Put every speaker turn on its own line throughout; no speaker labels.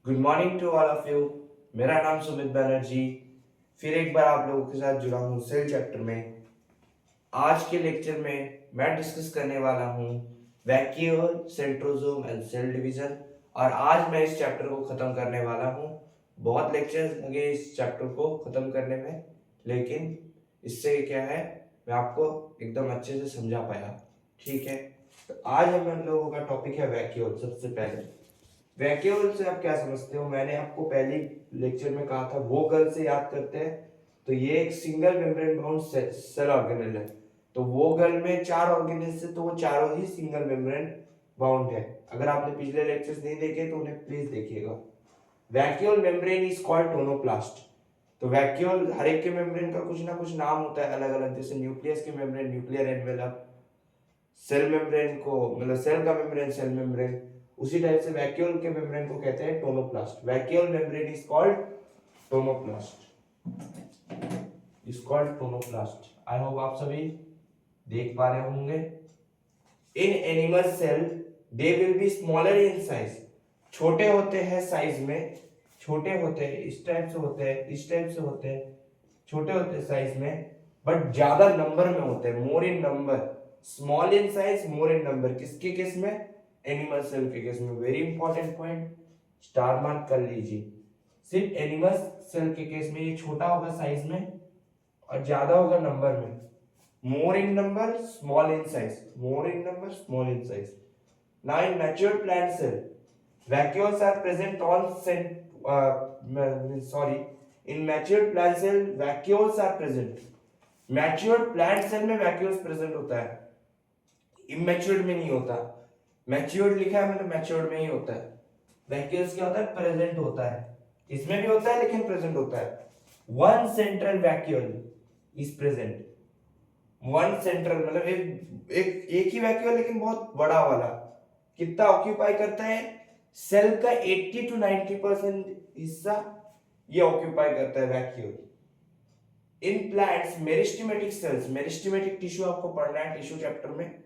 Good morning to all of you. मेरा नाम सुमित बनर्जी फिर एक बार आप लोगों के साथ जुड़ा हूँ सेल चैप्टर में। आज के लेक्चर में मैं डिस्कस करने वाला हूँ vacuole, centrosome and cell division. और आज मैं इस चैप्टर को खत्म करने वाला हूँ। बहुत लेक्चर्स लगे इस चैप्टर को खत्म करने में, लेकिन इससे क्या है, मैं आपको एकदम अच्छे से समझा पाया। ठीक है, तो आज हम लोगों का टॉपिक है वैक्यूल। सबसे पहले वैक्यूल से आप क्या समझते हो? मैंने आपको पहले लेक्चर में कहा था वोगल से याद करते हैं। तो ये एक single membrane bound cell organelle है। तो वोगल में 4 ऑर्गेनेल से, तो वो चारों ही सिंगल मेम्ब्रेन बाउंड है। अगर आपने पिछले लेक्चर्स नहीं देखे तो उन्हें प्लीज देखिएगा। Vacuole membrane is called tonoplast. तो वैक्यूल हर एक के मेम्ब्रेन का कुछ ना कुछ नाम होता है अलग अलग। जैसे न्यूक्लियस के membrane nuclear envelope, cell membrane को मतलब सेल का मेम्ब्रेन सेल मेम्ब्रेन, उसी टाइप से वैक्यूल के मेम्ब्रेन को कहते हैं tonoplast. Vacuole membrane is called tonoplast, is called tonoplast. I hope आप सभी देख पा रहे होंगे। In animal cell they will be smaller in size. छोटे होते हैं साइज में, छोटे होते हैं इस टाइप से होते हैं, इस टाइप से होते हैं, छोटे होते हैं साइज में, बट ज्यादा नंबर में होते हैं, more in number. Small in size, more in number. किसके केस में? एनिमल सेल के केस में। Very important point, star mark कर लीजिए। सिर्फ एनिमल सेल के केस में ये छोटा होगा साइज में और ज्यादा होगा नंबर में। More in number, small in size, more in number, small in size. Now in mature plant cell vacuoles are present on in matured plant cell vacuoles are present. Matured plant cell में vacuoles present होता है, इमैच्योर्ड में नहीं होता। Matured लिखा है मतलब matured में ही होता है। वैक्यूल्स क्या होता है? प्रेजेंट होता है। इसमें भी होता है लेकिन प्रेजेंट होता है। One central vacuole is present. One central मतलब एक ही वैक्यूल लेकिन बहुत बड़ा वाला। कितना ऑक्यूपाई करता है? सेल का 80 to 90% हिस्सा ये ऑक्यूपाई करता है vacuole. In plants meristematic cells, meristematic tissue आपको पढ़ना है टिश्यू चैप्टर में।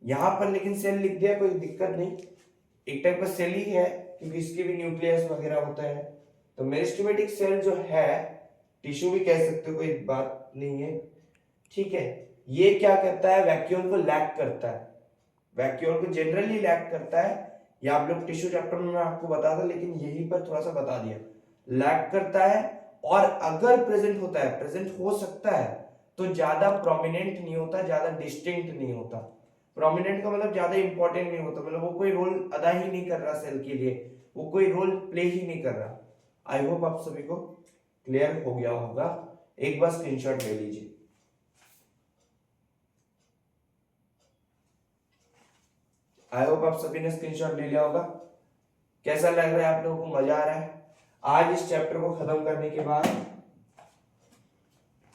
यहां पर लेकिन सेल लिख दिया, कोई दिक्कत नहीं, एक टाइप का सेल ही है क्योंकि इसके भी न्यूक्लियस वगैरह होता है। तो मेरिस्टेमेटिक सेल जो है, टिश्यू भी कह सकते हो, कोई बात नहीं है। ठीक है, ये क्या करता है? वैक्यूल को लैक करता है, वैक्यूल को जनरली लैक करता है। ये आप लोग टिश्यू चैप्टर में मैं आपको बता था, लेकिन यहीं पर थोड़ा सा बता दिया। लैक करता है, और अगर प्रेजेंट होता है, प्रेजेंट हो सकता है, तो ज्यादा प्रोमिनेंट नहीं होता, ज्यादा डिस्टिंक्ट नहीं होता। प्रोमिनेंट का मतलब ज्यादा इंपॉर्टेंट नहीं होता, मतलब वो कोई रोल अदा ही नहीं कर रहा सेल के लिए, वो कोई रोल प्ले ही नहीं कर रहा। आई होप आप सभी को क्लियर हो गया होगा। एक बार स्क्रीनशॉट ले लीजिए। आई होप आप सभी ने स्क्रीनशॉट ले लिया होगा। कैसा लग रहा है आप लोगों को? मजा आ रहा है? आज इस चैप्टर को खत्म करने के बाद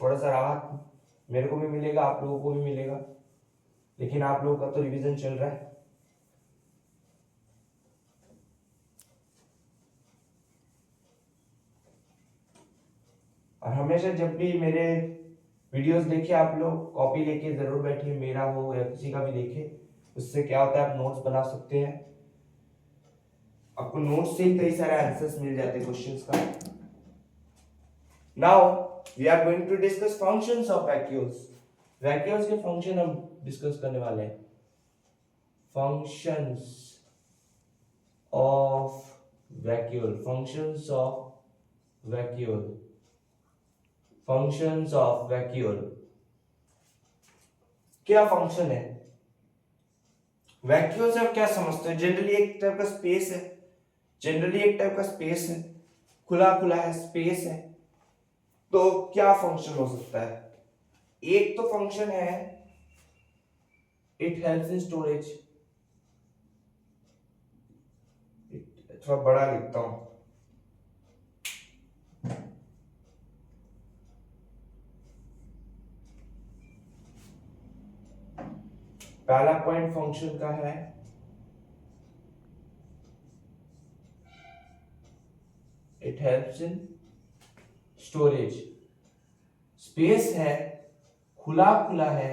थोड़ा सा राहत मेरे को भी मिलेगा, आप लोगों को भी मिलेगा, लेकिन आप लोगों का तो रिवीजन चल रहा है। और हमेशा जब भी मेरे वीडियोस देखे आप लोग, कॉपी लेके जरूर बैठिए, मेरा हो या किसी का भी देखे। उससे क्या होता है, आप नोट्स बना सकते हैं। आपको नोट्स से ही कई सारे आंसर्स मिल जाते हैं क्वेश्चंस का। Now we are going to discuss functions of vacuoles. Vacuoles के फंक्शन हम डिस्कस करने वाले हैं। Functions of vacuole, functions of vacuole, functions of vacuole. क्या फंक्शन है वैक्यूल से? आप क्या समझते हैं? जनरली एक टाइप का स्पेस है, जनरली एक टाइप का स्पेस है, खुला खुला है, स्पेस है। तो क्या फंक्शन हो सकता है? एक तो फंक्शन है इट हेल्प्स इन स्टोरेज। थोड़ा बड़ा लिखता हूं। पहला पॉइंट फंक्शन का है it helps in storage. Space है, खुला खुला है,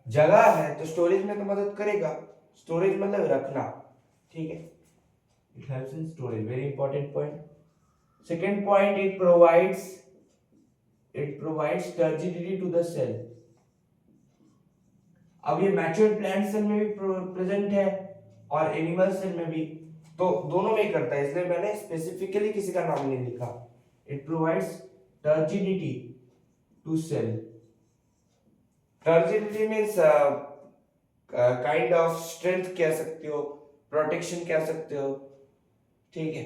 जगह है, तो स्टोरेज में तो मदद करेगा। स्टोरेज मतलब रखना, ठीक है। It helps in storage. Very important point. Second point, it provides turgidity to the cell. अब ये मैच्योर प्लांट सेल में भी प्रेजेंट है और एनिमल सेल में भी, तो दोनों में ही करता है, इसलिए मैंने स्पेसिफिकली किसी का नाम नहीं लिखा. It provides turgidity to cell. Turgidity means kind of strength कह सकते हो, प्रोटेक्शन कह सकते हो. ठीक है.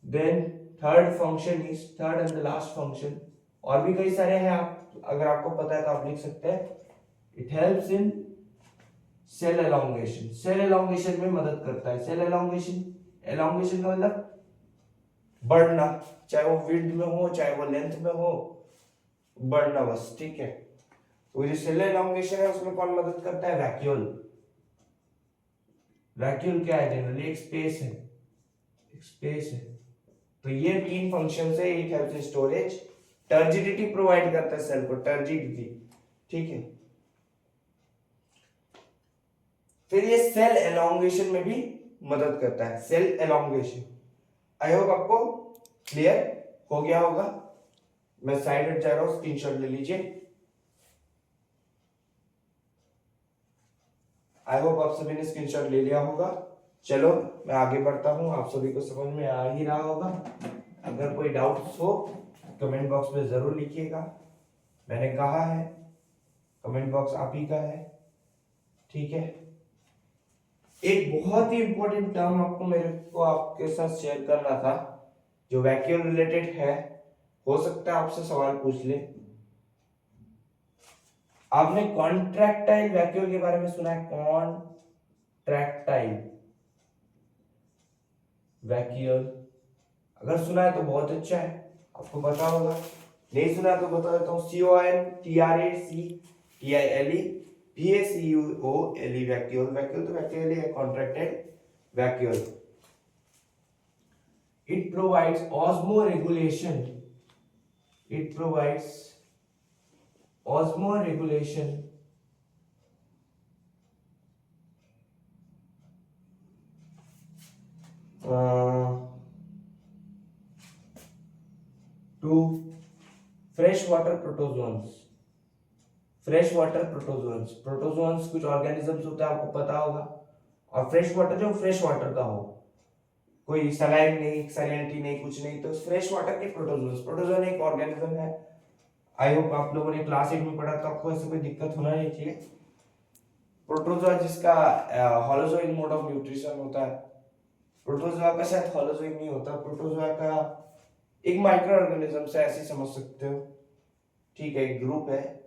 Then third and the last function, और भी कई सारे हैं, आप अगर आपको पता है तो आप लिख सकते हैं. It helps in cell elongation. Cell elongation में मदद करता है. सेल एलोंगेशन का मतलब बढ़ना, चाहे वो विड्थ में हो चाहे वो लेंथ में हो, बढ़ना बस. ठीक है. तो जो सेल एलोंगेशन है उसमें कौन मदद करता है? वैक्यूल. वैक्यूल क्या है? जनरली एक स्पेस है. तो ये तीन फंक्शन है. It helps in storage, turgidity provide करता है सेल को, टर्जिडिटी. ठीक है. फिर ये सेल एलोंगेशन में भी मदद करता है. सेल एलोंगेशन, आई होप आपको क्लियर हो गया होगा. मैं साइड हट जा रहा हूं, स्क्रीनशॉट ले लीजिए. आई होप आप सभी ने स्क्रीनशॉट ले लिया होगा. चलो मैं आगे बढ़ता हूं. आप सभी को समझ में आ ही रहा होगा. अगर कोई डाउट्स हो कमेंट बॉक्स में जरूर लिखिएगा. मैंने कहा है कमेंट बॉक्स आप ही का है. ठीक है. एक बहुत ही इंपॉर्टेंट टर्म मेरे को आपके साथ शेयर करना था, जो वैक्यूम रिलेटेड है. हो सकता है आपसे सवाल पूछ ले. आपने कॉन्ट्रैक्टाइल वैक्यूम के बारे में सुना है? कॉन्ट्रैक्टाइल वैक्यूम, अगर सुना है तो बहुत अच्छा है, आपको पता होगा. नहीं सुना तो बता देता हूँ. CONTRACTILE vacuole. तो वैक्यूल है contracted vacuole. It provides osmoregulation. To fresh water protozoans. Protozoans कुछ ऑर्गेनिजम्स होता है, आपको पता होगा. और फ्रेश वाटर जो फ्रेश वाटर का हो, कोई सलाइन नहीं, सैलिनिटी नहीं, कुछ नहीं, तो फ्रेश वाटर के प्रोटोजोन एक ऑर्गेनिज्म है. आई होप आप लोगों ने क्लास 8 में पढ़ा, तो आपको ऐसे कोई दिक्कत होना नहीं चाहिए. प्रोटोजोआ जिसका होलोजोइक मोड ऑफ न्यूट्रिशन होता है. प्रोटोजोआ का शायद होलोजोइक नहीं होता. प्रोटोजोआ का एक माइक्रो ऑर्गेनिज्म से ऐसे समझ सकते हो. ठीक है. एक ग्रुप है.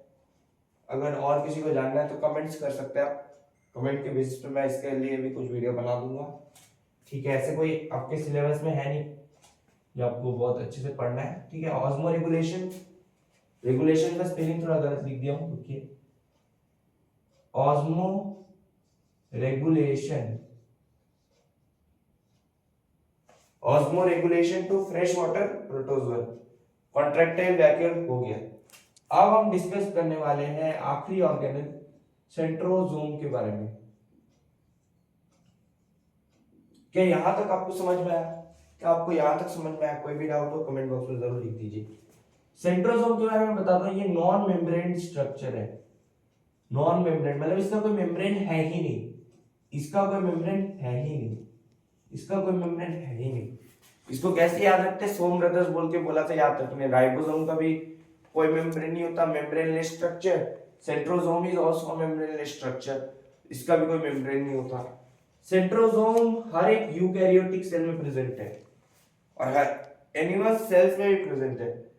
अगर और किसी को जानना है तो कमेंट्स कर सकते हैं आप. कमेंट के बेसिस पे मैं इसके लिए भी कुछ वीडियो बना दूंगा. ठीक है. ऐसे कोई आपके सिलेबस में है नहीं जो आपको बहुत अच्छे से पढ़ना है. ठीक है. ऑस्मो रेगुलेशन का स्पेलिंग थोड़ा गलत लिख दिया हूं. देखिए, osmoregulation to fresh water protozoa. Contractile vacuole हो गया. अब हम डिस्कस करने वाले हैं आखिरी ऑर्गेनल, सेंट्रोजोम के बारे में. क्या यहां तक आपको समझ में आया? कोई भी डाउट हो कमेंट बॉक्स में जरूर लिख दीजिए. सेंट्रोजोम के बारे में बता दूं, ये नॉन मेम्ब्रेन स्ट्रक्चर है. नॉन मेम्ब्रेन मतलब इसका कोई मेम्ब्रेन है ही नहीं. इसको कैसे याद रखते हैं? सोम ब्रदर्स बोल के बोला था, याद रखने. राइबोसोम का भी कोई मेम्ब्रेन नहीं होता, membraneless structure. Centrosome is also membraneless structure, इसका भी कोई मेम्ब्रेन नहीं होता. सेंट्रोजोम हर एक यूकैरियोटिक सेल में प्रेजेंट है और हर एनिमल सेल्स में भी प्रेजेंट है.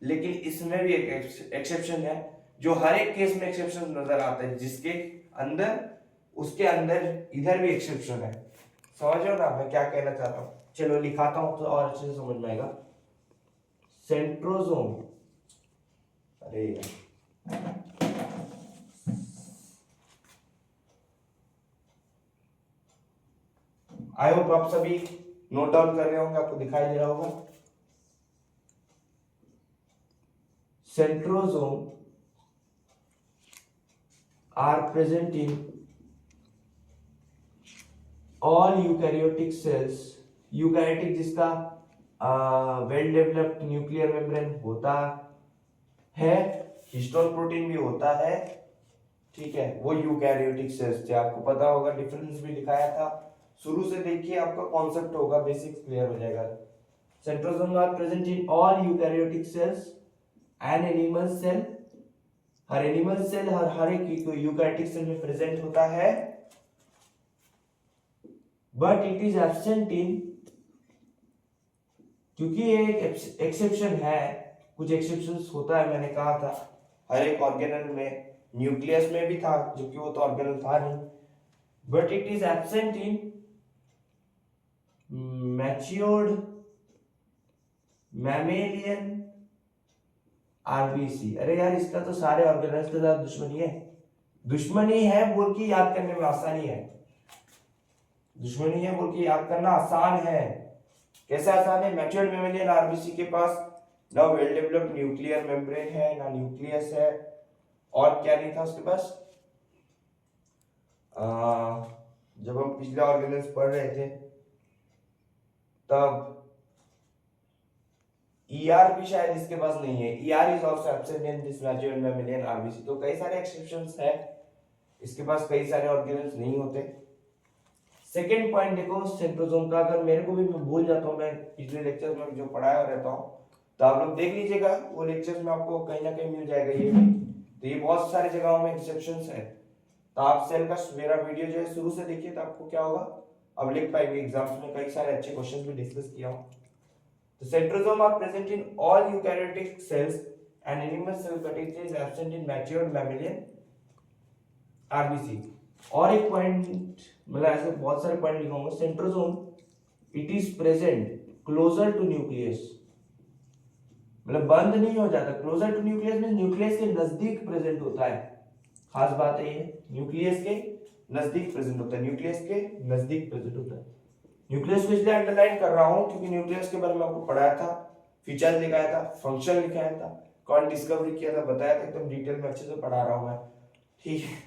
लेकिन इसमें भी एक एक्सेप्शन है, जो हर एक केस में एक्सेप्शन नजर आता है, जिसके अंदर उसके अंदर इधर भी एक्सेप्शन है. समझ रहे हो ना मैं क्या कहना चाहता हूँ? चलो लिखाता हूं तो और अच्छे से समझ में आएगा. सेंट्रोजोम, अरे आई होप आप सभी नोट डाउन कर रहे होंगे, आपको दिखाई दे रहा होगा. Centrosome are present in all eukaryotic cells, eukaryotic जिसका वेल डेवलप्ड न्यूक्लियर मेम्ब्रेन होता है, हिस्टोन प्रोटीन भी होता है, ठीक है, वो यूकैरियोटिक सेल्स थे। आपको पता होगा, डिफरेंस भी दिखाया था, शुरू से देखिए आपका कॉन्सेप्ट होगा, बेसिक्स क्लियर हो जाएगा। Centrosome are present in all eukaryotic cells and animal cell, हर एनिमल सेल हर एक यूकैरियोटिक सेल में प्रेजेंट होता है, but it is absent in, क्योंकि ये एक एक्सेप्शन है, कुछ एक्सेप्शंस होता है, मैंने कहा था हर एक ऑर्गेनल में, न्यूक्लियस में भी था जबकि वो तो ऑर्गेनल था नहीं, but it is absent in matured mammalian RBC. अरे यार, इसका तो सारे ऑर्गेनल्स के साथ दुश्मनी है बोल के याद करने में आसानी है, दुश्मनी है बोल के याद करना आसान है। कैसे आसान है? मैच्योर्ड मैमेलियन आरबीसी के पास ना वेल डेवलप्ड न्यूक्लियर मेम्ब्रेन है, ना न्यूक्लियस है, और क्या नहीं था उसके पास। जब हम पिछले ऑर्गेनल्स पढ़ रहे थे तब ER भी शायद इसके पास नहीं है, ER is also absent in this matured mammalian RBC. तो कई सारे एक्सेप्शंस है, इसके पास कई सारे ऑर्गेनल्स नहीं होते। सेकंड पॉइंट देखो सेंट्रोसोम का, अगर मेरे को भी मैं भूल जाता हूँ, मैं पिछले लेक्चर में जो पढ़ाया रहता हूँ, तो आप लोग देख लीजिएगा, वो लेक्चर्स में आपको कहीं ना कहीं मिल जाएगा ये भी। तो ये बहुत सारी जगहों में एक्सेप्शंस है, तो आप सेल का मेरा वीडियो जो है शुरू से देखिए, तो आपको क्या होगा, अब लिख पाएंगे एग्जाम्स में, कई सारे अच्छे क्वेश्चंस भी डिस्कस किया हूँ। तो centrosome are present in all eukaryotic cells and animal cell, but it is absent in matured mammalian RBC. और एक पॉइंट, मतलब ऐसे बहुत सारे पॉइंट लिखूंगा, centrosome it is present closer to nucleus, मतलब बंद नहीं हो जाता, क्लोजर टू न्यूक्लियस में न्यूक्लियस के नजदीक प्रेजेंट होता है, खास बात है ये, न्यूक्लियस के नजदीक प्रेजेंट होता है, न्यूक्लियस के नजदीक प्रेजेंट होता है। न्यूक्लियस को इसलिए अंडरलाइन कर रहा हूं क्योंकि न्यूक्लियस के बारे में आपको पढ़ाया था, फीचर्स दिखाया था, फंक्शन लिखाया था, कौन डिस्कवरी किया था, बताया था, एकदम डिटेल में अच्छे से पढ़ा रहा हूं मैं, ठीक है।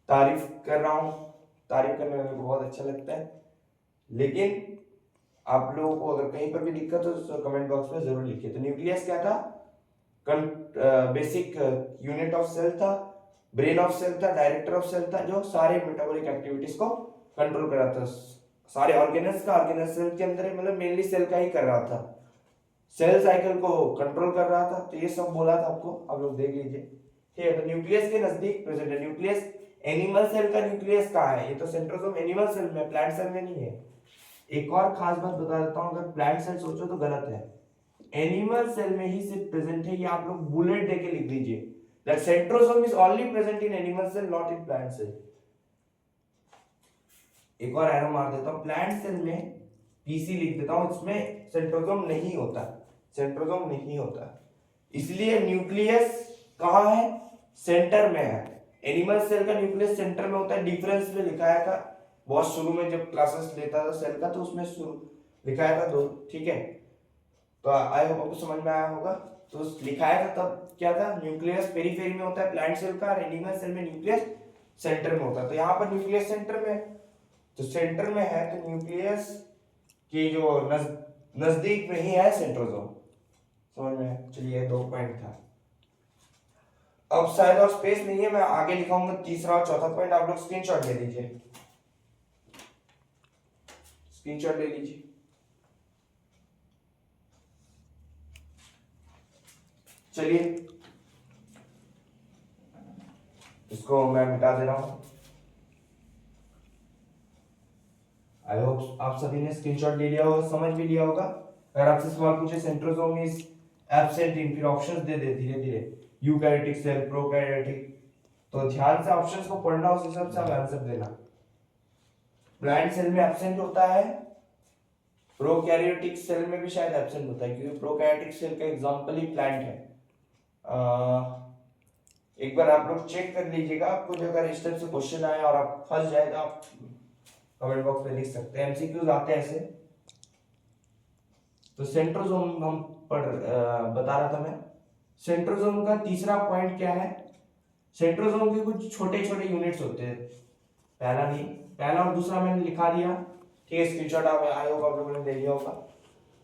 तारीफ कर रहा हूं, तारीफ करने में मेरे को बहुत अच्छा लगता है, लेकिन आप लोगों को अगर कहीं पर भी दिक्कत हो तो कमेंट बॉक्स में जरूर लिखिए। तो न्यूक्लियस क्या था? बेसिक यूनिट ऑफ सेल था, ब्रेन ऑफ सेल था, डायरेक्टर ऑफ सेल था, जो सारे मेटाबॉलिक एक्टिविटीज को कंट्रोल कर रहा था, सारे ऑर्गेनल्स का, ऑर्गेनल सेल के अंदर मतलब मेनली सेल का ही कर रहा था, सेल साइकिल को कंट्रोल कर रहा था। तो ये सब बोला था आपको, आप लोग देख लीजिए, ठीक है। तो न्यूक्लियस के नजदीक प्रेजेंट है, न्यूक्लियस एनिमल सेल का न्यूक्लियस कहाँ है? ये तो सेंट्रोसोम एनिमल सेल में, प्लांट सेल में नहीं है। एक और खास बात बता देता हूं, अगर प्लांट सेल सोचो तो गलत है, एनिमल सेल में ही सिर्फ प्रेजेंट है, ये आप लोग बुलेट देके लिख दीजिए, that centrosome is only present in animal cell, not in plant cell. एक और एरो मार देता हूं, प्लांट सेल में पीसी लिख देता हूं, इसमें सेंट्रोसोम नहीं होता, सेंट्रोसोम नहीं होता, इसलिए न्यूक्लियस कहां है? सेंटर में है। एनिमल सेल का न्यूक्लियस सेंटर में होता है, डिफरेंस में लिखाया था बहुत शुरू में जब क्लासेस लेता था सेल का, तो उसमें लिखाया था दो, ठीक है। तो आई होप आपको समझ में आया होगा। तो लिखाया था तब क्या था, न्यूक्लियस पेरीफेरी में होता है प्लांट सेल का, और एनिमल सेल में न्यूक्लियस सेंटर में होता है। तो यहाँ पर न्यूक्लियस सेंटर में, तो सेंटर में है, तो न्यूक्लियस की जो नजदीक में ही है सेंट्रोसोम, समझ में? चलिए, 2 पॉइंट था। अब शायद और स्पेस नहीं है, मैं आगे लिखाऊंगा तीसरा और चौथा पॉइंट, आप लोग स्क्रीनशॉट ले लीजिए, स्क्रीनशॉट ले लीजिए। चलिए, इसको मैं मिटा दे रहा हूं। आई होप आप सभी ने स्क्रीनशॉट ले लिया होगा, समझ भी लिया होगा। अगर आपसे सवाल पूछे सेंट्रोसोम इज एब्सेंट इन, फिर ऑप्शंस दे दे धीरे धीरे, यूकैरियोटिक सेल, प्रोकैरियोटिक, तो ध्यान से ऑप्शंस को पढ़ना, उस हिसाब से आप आंसर देना। प्लांट सेल में एब्सेंट होता है, प्रोकैरियोटिक सेल में भी शायद एब्सेंट होता है, क्योंकि प्रोकैरियोटिक सेल का एग्जांपल ही प्लांट है। एक बार आप लोग चेक कर लीजिएगा, आपको जो अगर इस टाइप से क्वेश्चन आए और आप फंस जाए तो आप कमेंट बॉक्स में लिख सकते हैं, एमसीक्यूज आते हैं ऐसे। तो सेंट्रोसोम हम बता रहा था मैं, सेंट्रोसोम का तीसरा पॉइंट क्या है? सेंट्रोसोम के कुछ छोटे छोटे यूनिट्स होते हैं, पहला नहीं, पहला और दूसरा मैंने लिखा दिया, ठीक है, स्क्रीनशॉट आया होगा, आप लोगों ने दे लिया होगा।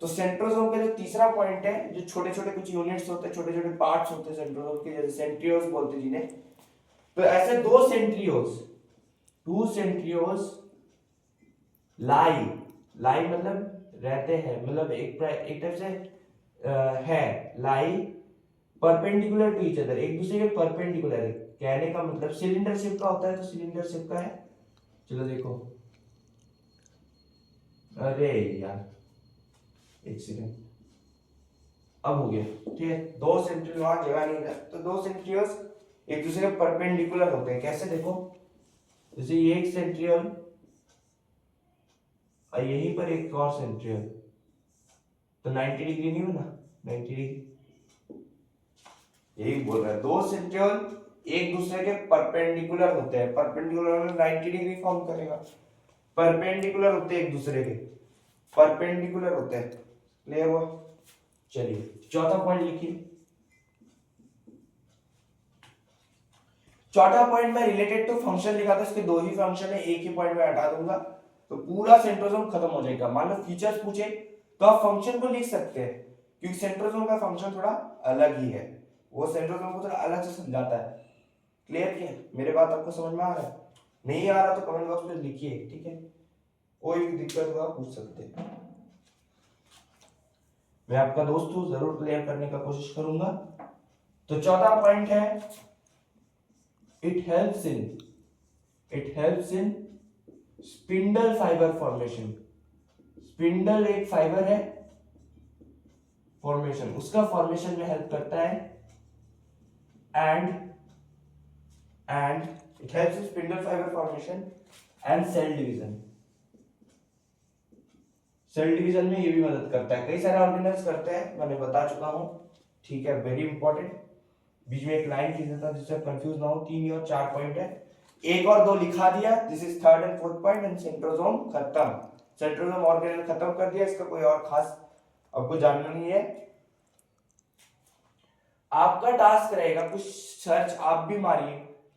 तो सेंट्रोसोम का जो तीसरा पॉइंट है, जो छोटे छोटे कुछ यूनिट्स होते हैं, छोटे छोटे पार्ट्स होते हैं सेंट्रोसोम के, जैसे सेंट्रियोल्स बोलते हैं जिन्हें, तो ऐसे दो सेंट्रियोल्स, टू सेंट्रियोल्स लाई, लाई मतलब रहते हैं, मतलब एक टाइप से है, लाई परपेंडिकुलर टू ईच अदर, एक दूसरे के परपेंडिकुलर है। कहने का मतलब सिलेंडर शेप का होता है, तो सिलेंडर शेप का है। चलो देखो, अरे यार एक सेकंड, अब हो गया, ठीक है। दो सेंट्रियोल, वहां जगह नहीं था, तो दो सेंट्रियोल्स एक दूसरे के परपेंडिकुलर होते हैं। कैसे देखो, जैसे ये एक सेंट्रियोल और यहीं पर एक और सेंट्रियोल, तो 90 डिग्री नहीं बना, 90 डिग्री, यही बोल रहा है। दो सेंट्रियोल एक दूसरे के परपेंडिकुलर होते हैं, परपेंडिकुलर में 90 डिग्री फॉर्म करेगा, परपेंडिकुलर होते हैं एक दूसरे के, परपेंडिकुलर होते हैं। क्लियर हुआ? चलिए चौथा पॉइंट लिखिए। चौथा पॉइंट में रिलेटेड टू फंक्शन लिखा था, इसके दो ही फंक्शन है, एक ही पॉइंट में हटा दूंगा तो पूरा सेंट्रोसोम खत्म हो जाएगा। मान लो फीचर्स पूछे तो आप फंक्शन को लिख सकते हैं, क्योंकि सेंट्रोसोम का फंक्शन थोड़ा अलग ही है, वो सेंट्रोसोम को थोड़ा अलग से समझाता है। क्लियर किया? मेरे बात आपको समझ में आ रहा है? नहीं आ रहा तो कमेंट बॉक्स में लिखिए, ठीक है, कोई भी दिक्कत हो आप पूछ सकते हैं, मैं आपका दोस्त हूं, जरूर क्लियर करने का कोशिश करूंगा। तो चौथा पॉइंट है, it helps in spindle fibre formation. Spindle एक फाइबर है, फॉर्मेशन, उसका फॉर्मेशन में हेल्प करता है, and it helps in spindle fibre formation and cell division. Cell division में ये भी मदद करता है, कई सारे ऑर्गेनल्स करते हैं, मैंने बता चुका हूं, ठीक है, वेरी इंपॉर्टेंट। बीच में एक लाइन खींच देता जिससे कंफ्यूज ना हो। 3 और 4 पॉइंट है, एक और दो लिखा दिया, this is third and fourth point, and centrosome खत्म, सेंट्रोसोम ऑर्गेनल खत्म कर दिया, इसका कोई और खास आपको जानना नहीं है। आपका टास्क रहेगा, कुछ सर्च आप भी मारिए,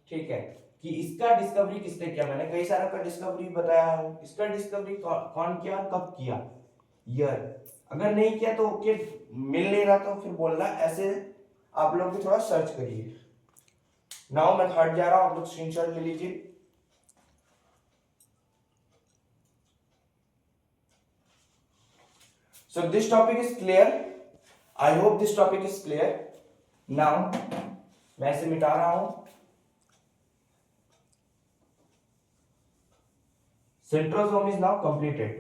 ठीक है, कि इसका डिस्कवरी किसने किया। मैंने कई सारा का डिस्कवरी बताया है, इसका डिस्कवरी कौन किया, कब किया, ईयर। अगर नहीं किया तो ओके, मिल नहीं रहा तो फिर बोलना, ऐसे आप लोग भी थोड़ा सर्च करिए। नाउ मैं हट जा रहा हूं, आप लोग स्क्रीनशॉट ले लीजिए। So this topic is clear. I hope this topic is clear. Now मैं इसे मिटा रहा हूं। Centrosome is now completed.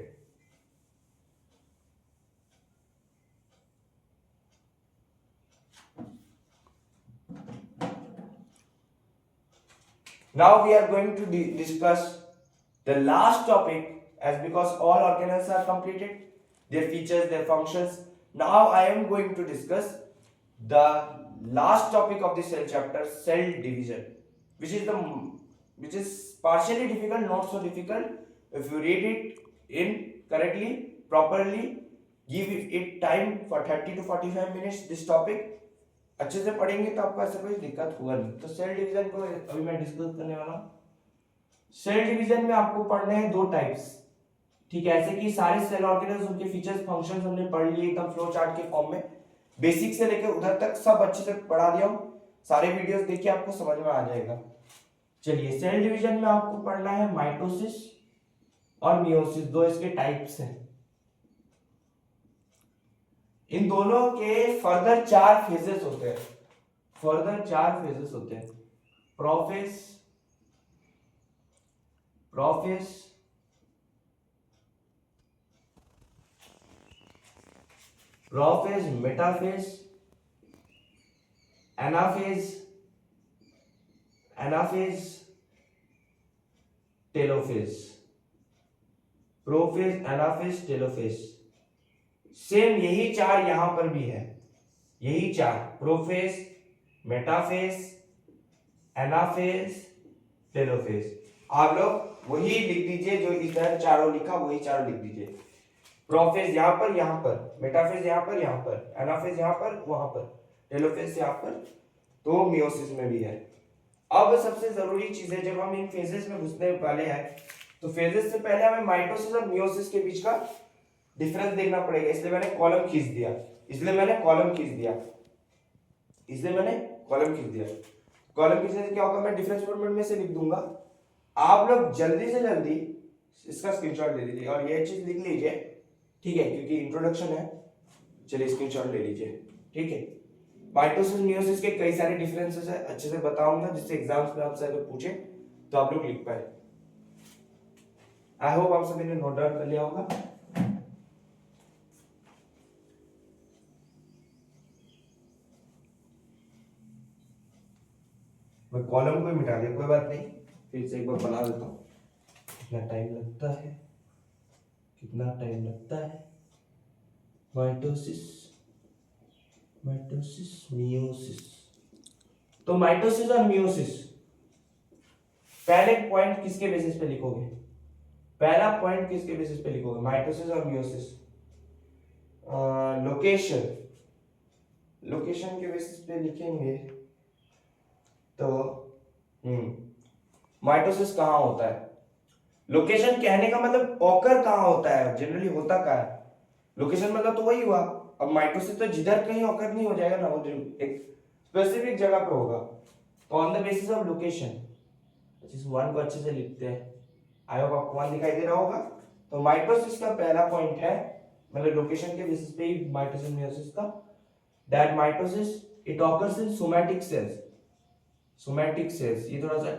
Now we are going to discuss the last topic, as because all organelles are completed, their features, their functions. Now I am going to discuss the last topic of the cell chapter, cell division, which is partially difficult, not so difficult. If you read it in correctly, properly, give it time for 30 to 45 minutes, this topic अच्छे से पढ़ेंगे तो आपको ऐसा कोई दिक्कत होगा नहीं। तो सेल डिवीजन को अभी मैं डिस्कस करने वाला हूँ। सेल डिवीजन में आपको पढ़ने हैं दो टाइप्स, ठीक है, ऐसे कि सारे सेल ऑर्गेनल्स, उनके फीचर्स, फंक्शंस हमने पढ़ लिए एकदम फ्लो चार्ट के फॉर्म में, बेसिक से लेकर उधर तक सब अच्छे से पढ़ा दिया हूँ। सारे वीडियोस देखिए, आपको समझ में आ जाएगा। चलिए, सेल डिवीजन में आपको पढ़ना है माइटोसिस और मियोसिस, दो इसके टाइप्स हैं। इन दोनों के फर्दर 4 फेजेस होते हैं, फर्दर 4 फेजेस होते हैं, prophase, metaphase, anaphase, telophase, prophase, anaphase, telophase. Same यही 4 यहां पर भी है, यही 4, प्रोफेज, मेटाफेज, एनाफेज, टेलोफेज। आप लोग वही लिख दीजिए जो इधर चारों लिखा, वही चारों लिख दीजिए। प्रोफेज यहां पर, मेटाफेज यहां पर, एनाफेज यहां पर, वहां पर, टेलोफेज यहां पर, तो मियोसिस में भी है। अब सबसे जरूरी चीज है, जब हम इन फेजेस में घुसने वाले हैं तो फेजेस से पहले हमें माइटोसिस और मियोसिस के बीच का डिफरेंस देखना पड़ेगा, इसलिए मैंने कॉलम खींच दिया कॉलम खींचने से क्या होगा, मैं डिफरेंस फॉर्मेट में से लिख दूंगा। आप लोग जल्दी से जल्दी इसका स्क्रीनशॉट ले लीजिए और ये चीज लिख लीजिए, ठीक है, क्योंकि इंट्रोडक्शन है। चलिए स्क्रीनशॉट ले लीजिए, ठीक है। माइटोसिस मियोसिस के कई सारे डिफरेंसेस है, अच्छे से बताऊंगा जिससे एग्जाम्स में आपसे अगर पूछे तो आप लोग लिख पाए। आई होप आप सभी ने नोट डाउन कर लिया होगा। मैं कॉलम को ही मिटा दिया, कोई बात नहीं, फिर से एक बार बना देता हूँ। कितना टाइम लगता है माइटोसिस मियोसिस। तो माइटोसिस और मियोसिस, पहले पॉइंट किसके बेसिस पे लिखोगे? माइटोसिस और मियोसिस लोकेशन के बेसिस पे लिखेंगे तो माइटोसिस कहाँ होता है? लोकेशन कहने का मतलब ऑकर कहाँ होता है, जनरली होता कहाँ है? लोकेशन मतलब तो वही हुआ। अब माइटोसिस तो जिधर कहीं ऑकर नहीं हो जाएगा ना, वो एक स्पेसिफिक जगह पे होगा। तो on the basis of location, इस वन को अच्छे से लिखते हैं। आई होप आपको वन दिखाई दे रहा होगा। तो माइटोसिस का पहला पॉइंट है, मतलब लोकेशन के बेसिस पे ही माइटोसिस मियोसिस का, that mitosis it occurs in somatic cells. ये थोड़ा सा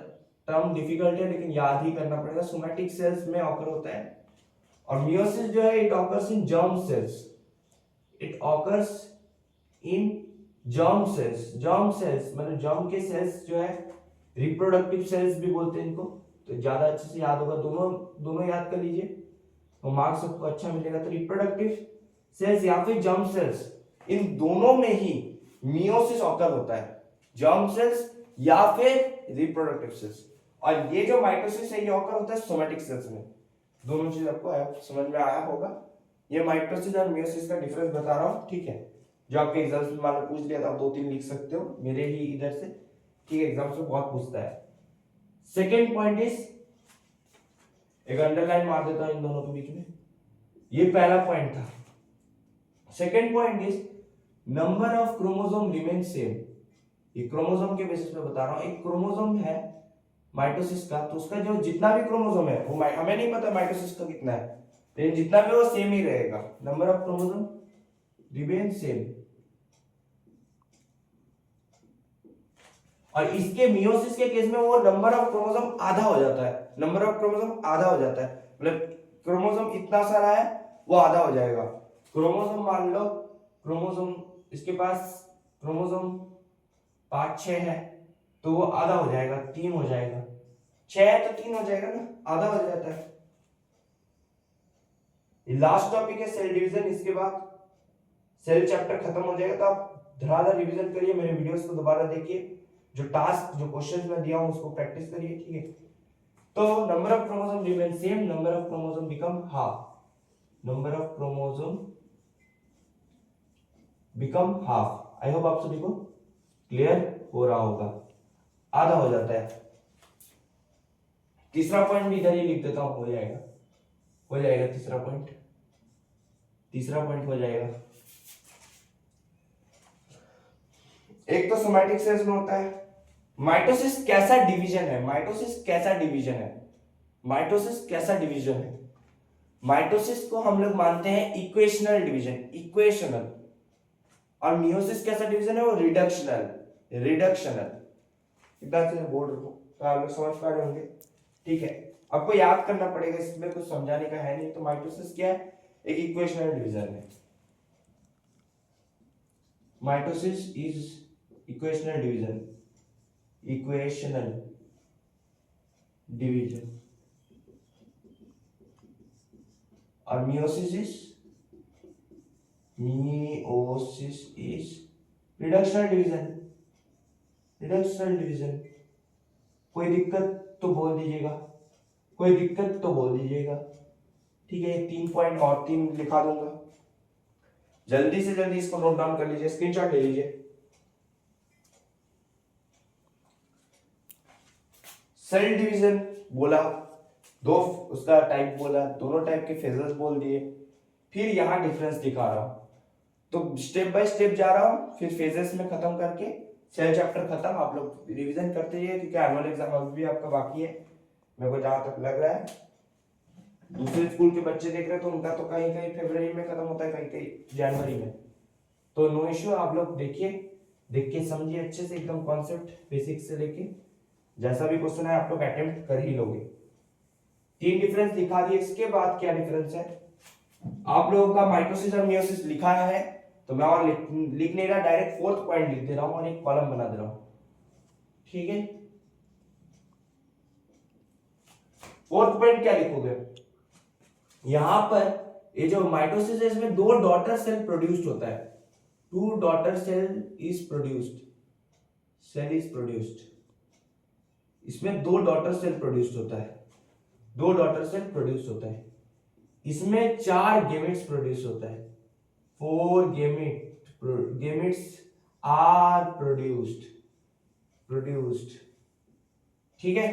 टर्म डिफिकल्ट है लेकिन याद ही करना पड़ेगा। सोमैटिक सेल्स में ऑकर होता है। और मियोसिस जो है it occurs in germ cells. Germ cells मतलब जर्म के सेल्स जो है, रिप्रोडक्टिव सेल्स भी बोलते हैं इनको। तो ज्यादा अच्छे से याद होगा, दोनों याद कर लीजिए तो मार्क्स आपको अच्छा मिलेगा। तो रिप्रोडक्टिव सेल्स या फिर जर्म सेल्स, इन दोनों में ही मियोसिस ऑकर होता है, जर्म सेल्स या फिर रिप्रोडक्टिव सेल्स। और ये जो माइटोसिस है ये ऑकर होता है सोमैटिक सेल्स में। दोनों चीज आपको समझ में आया होगा। ये माइटोसिस और मियोसिस का डिफरेंस बता रहा हूं, ठीक है। जो आपके एग्जाम्स में मान लो पूछ लिया तो आप 2-3 लिख सकते हो मेरे ही इधर से, ठीक है। एग्जाम्स में बहुत पूछता है। सेकेंड पॉइंट इज, एक अंडरलाइन मार देता हूं इन दोनों के बीच में, ये पहला पॉइंट था। Second point is number of chromosome remain same. ये क्रोमोसोम के बेसिस पे बता रहा हूं। एक क्रोमोसोम है माइटोसिस का, तो उसका जो जितना भी क्रोमोसोम है वो हमें नहीं पता माइटोसिस का कितना है, लेकिन जितना भी वो सेम ही रहेगा। Number of chromosome remain same. और इसके मियोसिस के केस में वो नंबर ऑफ क्रोमोसोम आधा हो जाता है। मतलब क्रोमोसोम इतना सारा है वो आधा हो जाएगा। क्रोमोसोम मान लो, क्रोमोसोम इसके पास क्रोमोसोम 5-6 है तो वो आधा हो जाएगा, 3 हो जाएगा। 6 है तो 3 हो जाएगा ना, आधा हो जाता है। लास्ट टॉपिक है सेल डिवीजन। इसके बाद सेल चैप्टर खत्म हो जाएगा। तो आप धड़ाधड़ रिवीजन करिए, मेरे वीडियोस को दोबारा देखिए, जो टास्क जो क्वेश्चंस मैं दिया हूं उसको प्रैक्टिस करिए, ठीक है। तो number of chromosome remain same, number of chromosome become half. I hope आप सभी को क्लियर हो रहा होगा, आधा हो जाता है। तीसरा पॉइंट भी इधर ही लिख देता हूं, हो जाएगा तीसरा पॉइंट हो जाएगा। एक तो सोमैटिक सेल्स में होता है। माइटोसिस कैसा डिवीजन है? माइटोसिस को हम लोग मानते हैं इक्वेशनल डिवीजन, और मियोसिस कैसा डिवीजन है? वो रिडक्शनल। इतना अच्छे से बोर्ड रखो तो आप लोग समझ पा रहे होंगे, ठीक है। आपको याद करना पड़ेगा, इसमें कुछ समझाने का है नहीं। तो माइटोसिस क्या है? एक इक्वेशनल डिवीजन है। माइटोसिस इज इक्वेशनल डिवीजन और मियोसिस इज रिडक्शनल डिवीजन। कोई दिक्कत तो बोल दीजिएगा, ठीक है। 3 पॉइंट और 3 लिखा दूंगा, जल्दी से जल्दी इसको नोट डाउन कर लीजिए, स्क्रीनशॉट ले लीजिए। सेल डिवीजन बोला, दो उसका टाइप बोला, दोनों टाइप के फेजेस बोल दिए, फिर यहाँ डिफरेंस दिखा रहा हूँ। तो स्टेप बाय स्टेप जा रहा हूँ, फिर फेजेस में खत्म करके सेल चैप्टर खत्म। आप लोग रिवीजन करते रहिए क्योंकि एनुअल एग्जाम अभी भी आपका बाकी है, मेरे को जहां तक लग रहा है। दूसरे स्कूल के बच्चे देख रहे हैं तो उनका तो कहीं कहीं फरवरी में खत्म होता है, कहीं कहीं जनवरी में। तो नो इश्यू, आप लोग देखिए, देख के समझिए अच्छे से एकदम कॉन्सेप्ट बेसिक से लेके जैसा भी क्वेश्चन है आप लोग अटेम्प्ट कर ही लोगे। 3 डिफरेंस दिखा दिए, इसके बाद क्या डिफरेंस है आप लोगों का, माइटोसिस और मियोसिस लिखा है तो मैं और लिख नहीं रहा, डायरेक्ट 4th पॉइंट लिख दे रहा हूं और एक कॉलम बना दे रहा हूं, ठीक है। 4th पॉइंट क्या लिखोगे, यहां पर ये जो माइटोसिस है इसमें 2 डॉटर सेल प्रोड्यूस्ड होता है, 2 daughter cell is produced, cell is produced, इसमें 2 डॉटर सेल प्रोड्यूस्ड होता है, 2 डॉटर सेल प्रोड्यूस होता है, इसमें 4 गेमेट्स प्रोड्यूस होता है, 4 गेमेट्स आर प्रोड्यूस्ड, ठीक है।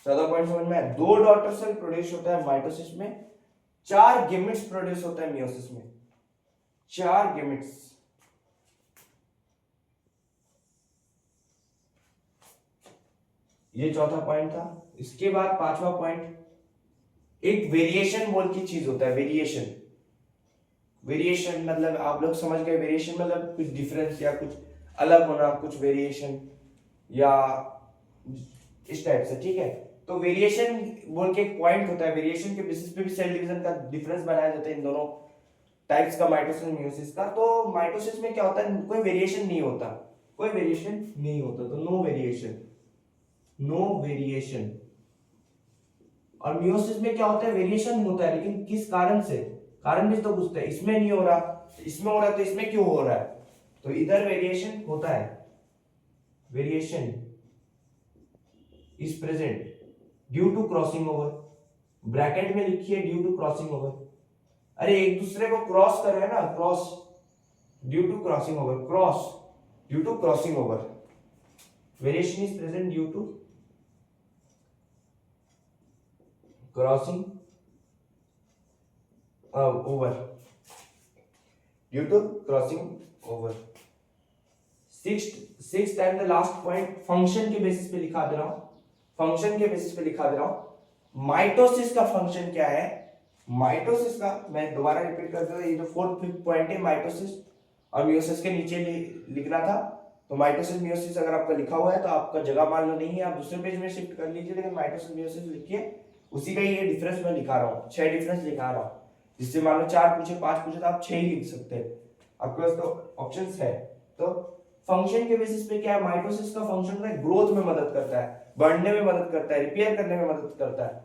14 पॉइंट समझ में आया। 2 डॉटर सेल प्रोड्यूस होता है माइटोसिस में, 4 गेमेट्स प्रोड्यूस होता है मियोसिस में, 4 गेमेट्स। ये चौथा पॉइंट था। इसके बाद 5वां पॉइंट, एक वेरिएशन बोल की चीज होता है, वेरिएशन। वेरिएशन मतलब आप लोग समझ गए, वेरिएशन मतलब कुछ डिफरेंस या कुछ अलग होना, कुछ वेरिएशन या इस टाइप से, ठीक है। तो वेरिएशन बोल के एक पॉइंट होता है, वेरिएशन के बेसिस पे भी सेल डिवीजन का डिफरेंस बनाया जाता है इन दोनों टाइप्स का, माइटोसिस और मियोसिस का। तो माइटोसिस में क्या होता है, कोई वेरिएशन नहीं होता, कोई वेरिएशन नहीं होता, तो नो वेरिएशन, नो वेरिएशन। और मियोसिस में क्या होता है, वेरिएशन होता है लेकिन किस कारण से, कारण भी तो पूछते हैं, इसमें नहीं हो रहा, इसमें हो रहा है तो इसमें क्यों हो रहा है, तो इधर वेरिएशन होता है, variation is present due to crossing over, bracket में लिखिए ड्यू टू क्रॉसिंग ओवर, अरे एक दूसरे को क्रॉस कर रहे हैं ना, cross, due to crossing over, cross due to crossing over, variation is present due to crossing over, due to crossing over. Sixth and the last point, function के basis पे लिखा दे रहा हूं, फंक्शन के बेसिस पे लिखा दे रहा हूं। माइटोसिस का फंक्शन क्या है, माइटोसिस का मैं दोबारा रिपीट कर दूं, ये जो 4th 5th पॉइंट है माइटोसिस और मियोसिस के नीचे लिखना था, तो माइटोसिस मियोसिस अगर आपका लिखा हुआ है तो आपका जगह मान लो नहीं है, आप दूसरे पेज में शिफ्ट कर लीजिए, लेकिन माइटोसिस मियोसिस लिखिए, उसी का ये डिफरेंस मैं लिखा रहा हूँ, 6 डिफरेंस लिखा रहा हूँ, जिससे मान लो 4 पूछे 5 पूछे तो आप 6 ही लिख सकते हैं, आपके पास तो ऑप्शंस है। तो फंक्शन के बेसिस पे क्या है, माइटोसिस का फंक्शन है ग्रोथ में मदद करता है, बढ़ने में मदद करता है, रिपेयर करने में मदद करता है,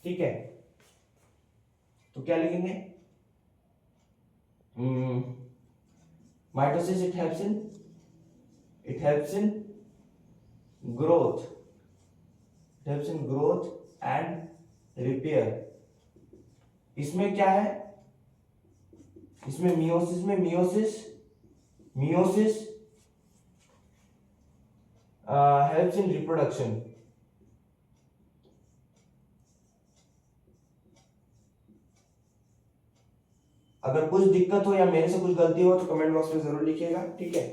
ठीक है। तो क्या लिखेंगे, mitosis it helps in growth, it helps in growth and repair. इसमें क्या है, इसमें मियोसिस में मियोसिस हेल्प्स इन रिप्रोडक्शन, अगर कुछ दिक्कत हो या मेरे से कुछ गलती हो तो कमेंट बॉक्स में जरूर लिखिएगा, ठीक है।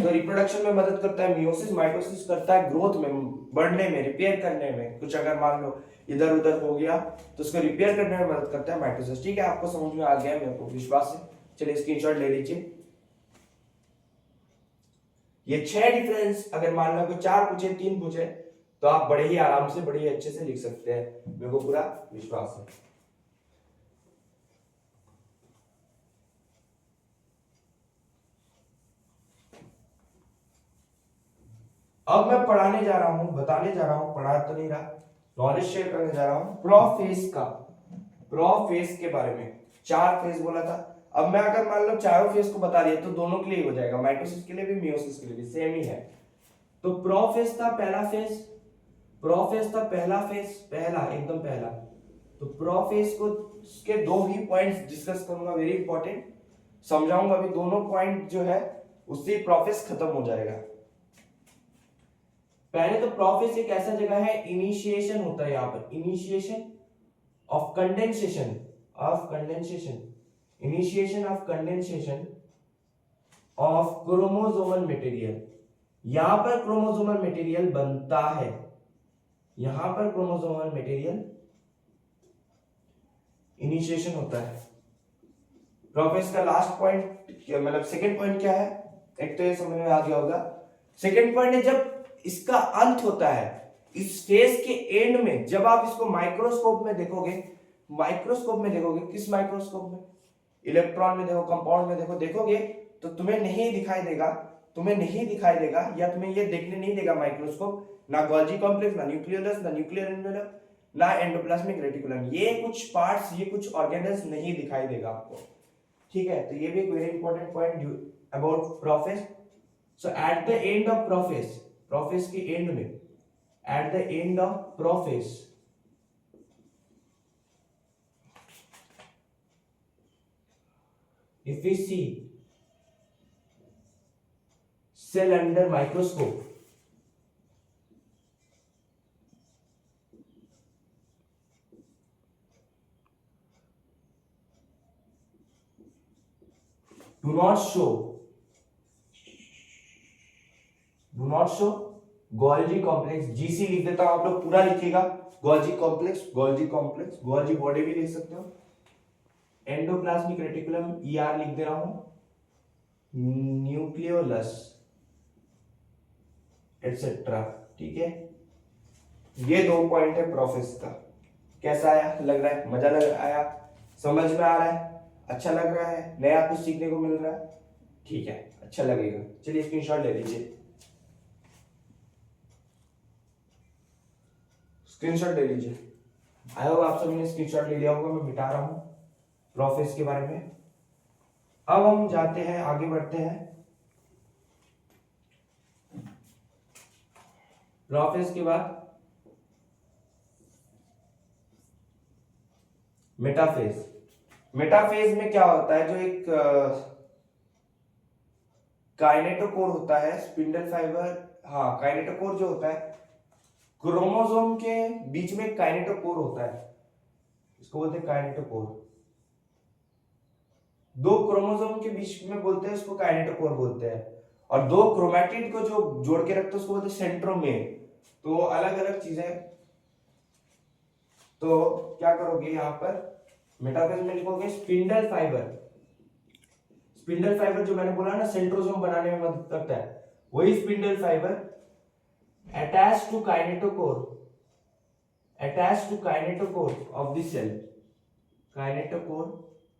तो रिप्रोडक्शन में मदद करता है मियोसिस, माइटोसिस करता है ग्रोथ में, बढ़ने में, रिपेयर करने में, कुछ अगर मान लो इधर उधर हो गया तो उसको रिपेयर करने में मदद करता है माइटोसिस, ठीक है। आपको समझ में आ गया मेरे को विश्वास है, चलिए स्क्रीनशॉट ले लीजिए। ये 6 डिफरेंस अगर मान लो 4 पूछे 3 पूछे तो आप बड़े ही आराम से, बड़े ही अच्छे से लिख सकते हैं, मेरे को पूरा विश्वास है। अब मैं पढ़ाने जा रहा हूं, बताने जा रहा हूं, पढ़ा तो नहीं रहा, नॉलेज शेयर करने जा रहा हूं प्रोफेज का, प्रोफेज के बारे में। 4 फेज बोला था, अब मैं अगर मान लो चारों फेज को बता दिया तो दोनों के लिए हो जाएगा, माइटोसिस के लिए भी मियोसिस के लिए भी सेम ही है। तो प्रोफेज था पहला फेज, प्रोफेज था पहला फेज, पहला एकदम पहला। तो प्रोफेज को के 2 ही पॉइंट्स डिस्कस करूंगा, वेरी इंपॉर्टेंट, समझाऊंगा अभी दोनों पॉइंट जो है, उससे प्रोफेज खत्म हो जाएगा। पहले तो प्रोफेस एक ऐसा जगह है, इनिशिएशन होता है यहाँ पर, initiation of condensation, initiation of condensation of chromosomal material. यहां पर क्रोमोसोमल मटेरियल बनता है, यहां पर क्रोमोसोमल मटेरियल इनिशिएशन होता है। प्रोफेस का लास्ट पॉइंट मतलब सेकंड पॉइंट क्या है, एक तो ये समझ में आ गया होगा। सेकंड पॉइंट है जब इसका अंत होता है, इस फेज के एंड में, जब आप इसको माइक्रोस्कोप में देखोगे, किस माइक्रोस्कोप में, इलेक्ट्रॉन में देखो, कंपाउंड में देखो, देखोगे तो तुम्हें नहीं दिखाई देगा या तुम्हें ये देखने नहीं देगा माइक्रोस्कोप, ना गोल्जी कॉम्प्लेक्स, ना न्यूक्लियोलस, ना न्यूक्लियर एनवेलप, ना एंडोप्लाज्मिक रेटिकुलम, ये कुछ पार्ट्स, ये कुछ ऑर्गेनल्स नहीं दिखाई देगा आपको, ठीक है। तो ये भी एक very important point about prophase. So at the end of prophase के एंड में, at the end of prophase if we see cell under microscope, do not show Golgi complex, GC लिख देता हूं, आप लोग पूरा लिखिएगा, गोल्जी कॉम्प्लेक्स, गोल्जी बॉडी भी लिख सकते हो, एंडोप्लाज्मिक रेटिकुलम ईआर लिख दे रहा हूं, न्यूक्लियोलस एटसेट्रा, ठीक है। ये 2 पॉइंट है प्रोफेस का। कैसा आया, लग रहा है, मजा लग आया, समझ में आ रहा है, अच्छा लग रहा है, नया कुछ सीखने को मिल रहा है, ठीक है, अच्छा लगेगा। चलिए स्क्रीनशॉट ले लीजिए, आई होप आप सभी ने स्क्रीनशॉट ले लिया होगा, मैं मिटा रहा हूं प्रोफेस के बारे में। अब हम जाते हैं, आगे बढ़ते हैं। प्रोफेस के बाद मेटाफेज। मेटाफेज में क्या होता है, जो एक काइनेटोकोर होता है, स्पिंडल फाइबर, हाँ काइनेटोकोर जो होता है, क्रोमोसोम के बीच में काइनेटोकोर होता है, इसको बोलते हैं काइनेटोकोर। 2 क्रोमोसोम के बीच में बोलते हैं, उसको काइनेटोकोर बोलते हैं। और 2 क्रोमैटिड को जो जोड़ के रखते हैं उसको बोलते हैं सेंट्रोमेर। तो अलग अलग चीजें। तो क्या करोगे, यहां पर मेटाफेज में लिखोगे स्पिंडल फाइबर जो मैंने बोला ना सेंट्रोसोम बनाने में मदद करता है, वही spindle fibre attached to kinetochore of the cell,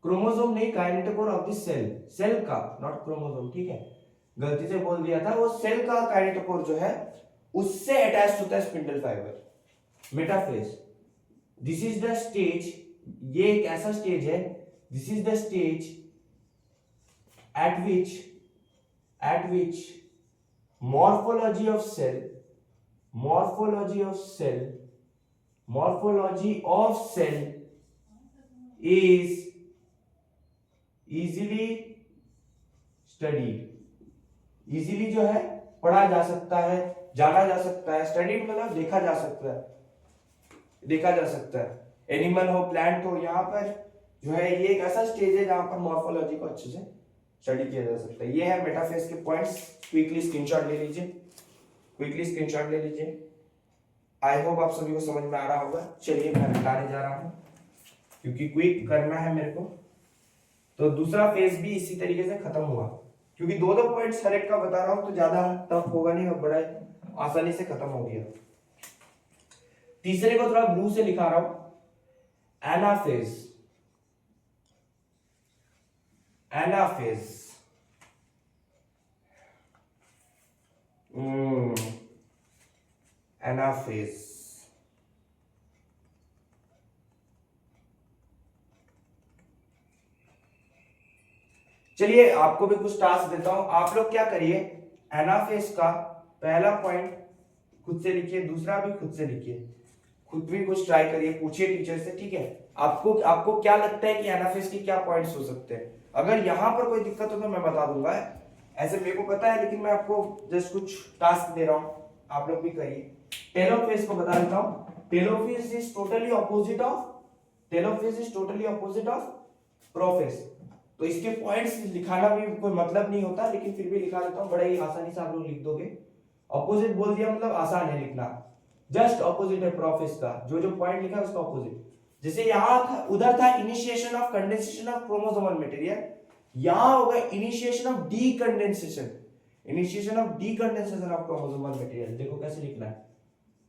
chromosome नहीं, काइनेटोकोर ऑफ द सेल का, नॉट क्रोमोसोम, ठीक है, गलती से बोल दिया था। वो सेल का काइनेटोकोर जो है उससे अटैच होता है spindle fibre. Metaphase, this is the stage, ये एक ऐसा स्टेज है, this is the stage at which morphology of cell is easily studied, easily जो है पढ़ा जा सकता है, जाना जा सकता है, स्टडीड मतलब देखा जा सकता है, एनिमल हो, प्लांट हो, यहाँ पर जो है ये एक ऐसा स्टेज है जहां पर मॉर्फोलॉजी को अच्छे से स्टडी किया जा सकता है। ये है मेटाफेज के पॉइंट्स, क्विकली स्क्रीनशॉट ले लीजिए, आई होप आप सभी को समझ में आ रहा होगा। चलिए मैं बताने जा रहा हूं क्योंकि क्विक करना है मेरे को। तो दूसरा फेज भी इसी तरीके से खत्म हुआ, क्योंकि 2 पॉइंट्स हर एक का बता रहा हूं तो ज्यादा टफ होगा नहीं और बड़ा आसानी से खत्म हो गया। तीसरे को थोड़ा ब्लू से लिखा रहा हूं, एनाफेज। एनाफेज चलिए आपको भी कुछ टास्क देता हूं, आप लोग क्या करिए, एनाफेज का पहला पॉइंट खुद से लिखिए, दूसरा भी खुद से लिखिए, खुद भी कुछ ट्राई करिए, पूछिए टीचर से, ठीक है। आपको क्या लगता है कि एनाफेज के क्या पॉइंट्स हो सकते हैं। अगर यहां पर कोई दिक्कत हो तो मैं बता दूंगा, ऐसे मेरे को पता है, लेकिन मैं आपको जस्ट कुछ टास्क दे रहा हूं, आप लोग भी करिए। टेलोफेज को बता देता हूं। Telophase is totally opposite of prophase. तो इसके पॉइंट्स लिखाना भी कोई मतलब नहीं होता, लेकिन फिर भी लिखा देता हूं, बड़ा ही आसानी से आप लोग लिख दोगे। ऑपोजिट बोल दिया मतलब आसान है लिखना, जस्ट ऑपोजिट है प्रोफेज का, जो जो पॉइंट लिखा है उसका ऑपोजिट। जैसे यहां था, उधर था initiation of condensation of chromosomal material, यहां होगा initiation of डीकंडेंसेशन of chromosomal material. देखो कैसे लिखना है,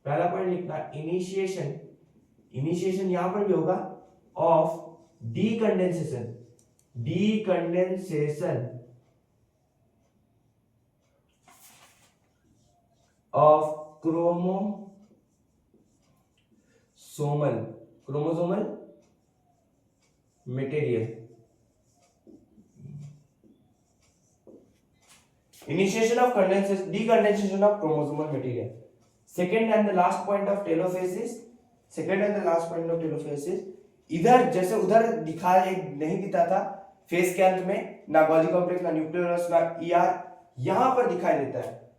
पहला पॉइंट लिखना है इनिशिएशन यहां पर भी होगा of डीकंडेंसेशन of chromosomal material. Initiation of decondensation of chromosomal material. Second and the last point of telophase is इधर जैसे उधर दिखा नहीं दिखता था फेस के अंत में, ना गोल्गी कॉम्प्लेक्स, ना न्यूक्लियोलस, ना ईआर, यहां पर दिखाई देता है।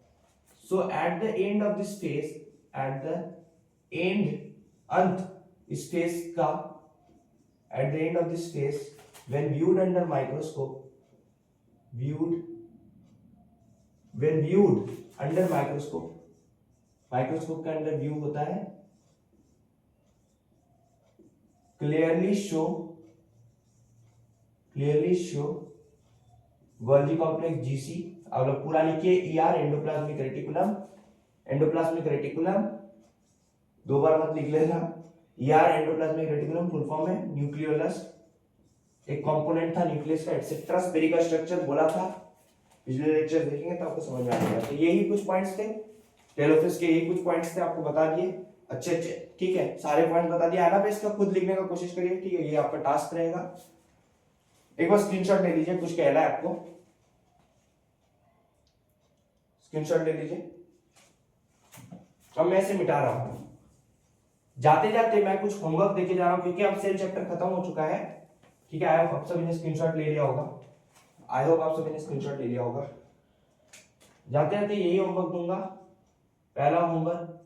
So at the end of this phase, अंत इस फेस का, at the end of this phase when viewed under microscope under microscope के अंदर व्यू होता है, clearly show Golgi complex GC. आप लोग पूरा लिखिए, ईआर एंडोप्लाज्मिक रेटिकुलम, दो बार मत लिख लेना। ER endoplasmic reticulum full form है न्यूक्लियोलस, एक कंपोनेंट था न्यूक्लियस का, एटसेट्रा। स्पेरिकल स्ट्रक्चर बोला था, पिछले लेक्चर देखेंगे तो आपको समझ में आ जाएगा। तो यही कुछ पॉइंट्स थे टेलोफेज के, यही कुछ पॉइंट्स थे, आपको बता दिए अच्छे, ठीक है, सारे पॉइंट बता दिए। एनाफेज का खुद लिखने का कोशिश करिए, ठीक है, ये आपका टास्क रहेगा। एक बार स्क्रीनशॉट ले लीजिए, कुछ कहना है आपको, स्क्रीनशॉट ले लीजिए। अब मैं इसे मिटा रहा हूं, जाते जाते मैं कुछ होमवर्क देके जा रहा हूं, क्योंकि अब सेल चैप्टर खत्म हो चुका है, ठीक है। आई होप आप सभी ने स्क्रीनशॉट ले लिया होगा। जाते जाते यही होमवर्क दूंगा। पहला होमवर्क,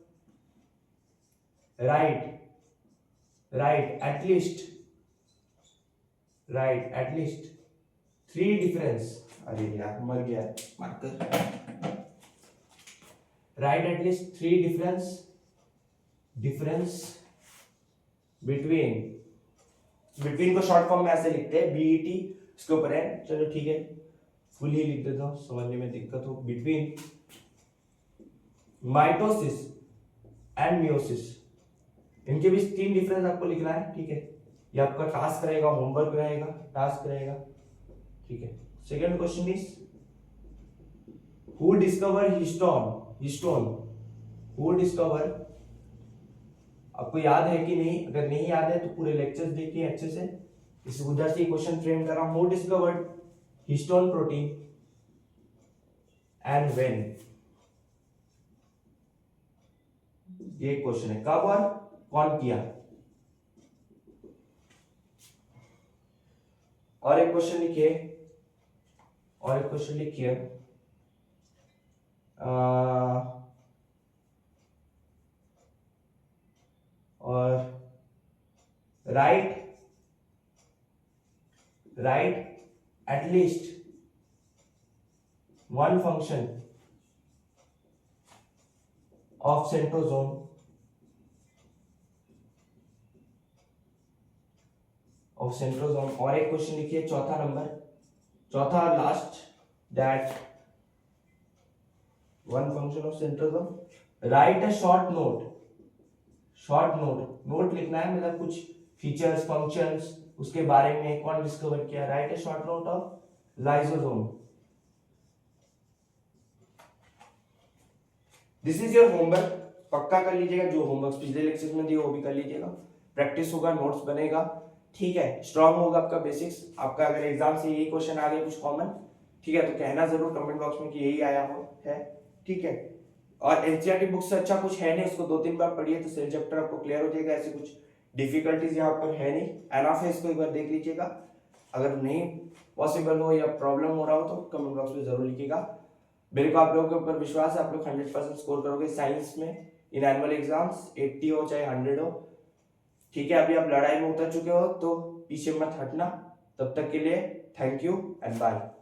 राइट एटलीस्ट 3 डिफरेंस, अरे यार मर गया marker. Right at least 3 difference between को शॉर्ट फॉर्म में ऐसे लिखते हैं, बीईटी, इसके ऊपर है, चलो ठीक है, फुल ही लिख देता हूं, समझने में दिक्कत हो। बिटवीन माइटोसिस एंड मियोसिस, इनके बीच 3 डिफरेंस आपको लिखना है, ठीक है। ये आपका टास्क रहेगा, होमवर्क रहेगा, ठीक है। Second question is, who discover histone, आपको याद है कि नहीं? अगर नहीं याद है तो पूरे लेक्चर्स देखिए अच्छे से, इस उधर से क्वेश्चन फ्रेम कर रहा हूं। Who discovered histone protein and when, ये क्वेश्चन है, कब और कौन किया। और एक क्वेश्चन लिखिए, और right at least 1 function of centrosome और एक क्वेश्चन लिखिए, चौथा last, that 1 function of centrosome. Right a short note लिखना है, मतलब कुछ फीचर्स, फंक्शंस, उसके बारे में, कौन डिस्कवर किया। Right a short note of lysosome. This is your homework, पक्का कर लीजिएगा। जो होमवर्क पिछले लेक्चर में दिए वो भी कर लीजिएगा, प्रैक्टिस होगा, नोट्स बनेगा, ठीक है, स्ट्रांग होगा आपका बेसिक्स। आपका अगर एग्जाम से यही क्वेश्चन आ गए कुछ कॉमन, ठीक है, तो कहना जरूर कमेंट बॉक्स में कि यही आया है, ठीक है। और एनसीईआरटी बुक से अच्छा कुछ है नहीं, उसको 2-3 बार पढ़िए तो सेल चैप्टर आपको क्लियर हो जाएगा। ऐसे कुछ डिफिकल्टीज यहाँ पर है नहीं। एनाफेज को एक बार देख लीजिएगा, अगर नहीं पॉसिबल हो या प्रॉब्लम हो रहा हो तो कमेंट बॉक्स में जरूर लिखिएगा। मेरे को आप लोगों के ऊपर विश्वास है, आप लोग 100% स्कोर करोगे साइंस में इन एनुअल एग्जाम्स, 80 हो चाहे 100 हो। ठीक है, अभी आप लड़ाई में उतर चुके हो तो पीछे मत हटना। तब तक के लिए थैंक यू एंड बाय।